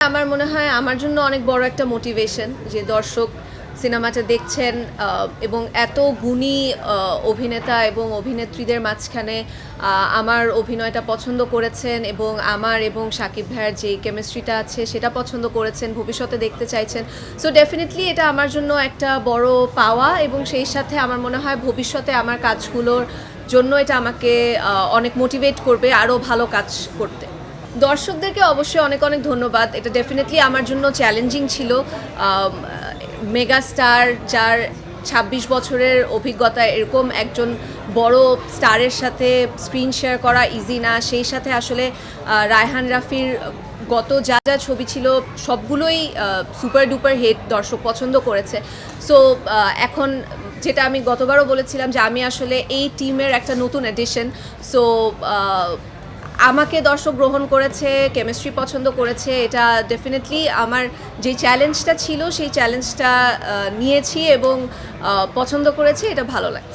আমার মনে হয় আমার জন্য অনেক বড় একটা মোটিভেশন যে দর্শক সিনেমাটা দেখছেন এবং এত গুণী অভিনেতা এবং অভিনেত্রীদের মাঝখানে আমার অভিনয়টা পছন্দ করেছেন এবং আমার এবং শাকিব ভাইয়ের যে কেমিস্ট্রিটা আছে সেটা পছন্দ করেছেন, ভবিষ্যতে দেখতে চাইছেন। সো ডেফিনেটলি এটা আমার জন্য একটা বড় পাওয়া এবং সেই সাথে আমার মনে হয় ভবিষ্যতে আমার কাজগুলোর জন্য এটা আমাকে অনেক মোটিভেট করবে আরও ভালো কাজ করতে। দর্শকদেরকে অবশ্যই অনেক অনেক ধন্যবাদ। এটা ডেফিনেটলি আমার জন্য চ্যালেঞ্জিং ছিল। মেগা স্টার যার ২৬ বছরের অভিজ্ঞতা, এরকম একজন বড় স্টারের সাথে স্ক্রিন শেয়ার করা ইজি না। সেই সাথে আসলে রায়হান রাফির গত যা যা ছবি ছিল সবগুলোই সুপার ডুপার হিট, দর্শক পছন্দ করেছে। সো এখন যেটা আমি গতবারও বলেছিলাম যে আমি আসলে এই টিমের একটা নতুন এডিশন। সো আমাকে দর্শক গ্রহণ করেছে, কেমিস্ট্রি পছন্দ করেছে, এটা ডেফিনেটলি আমার যে চ্যালেঞ্জটা ছিল সেই চ্যালেঞ্জটা নিয়েছি এবং পছন্দ করেছি, এটা ভালো লাগছে।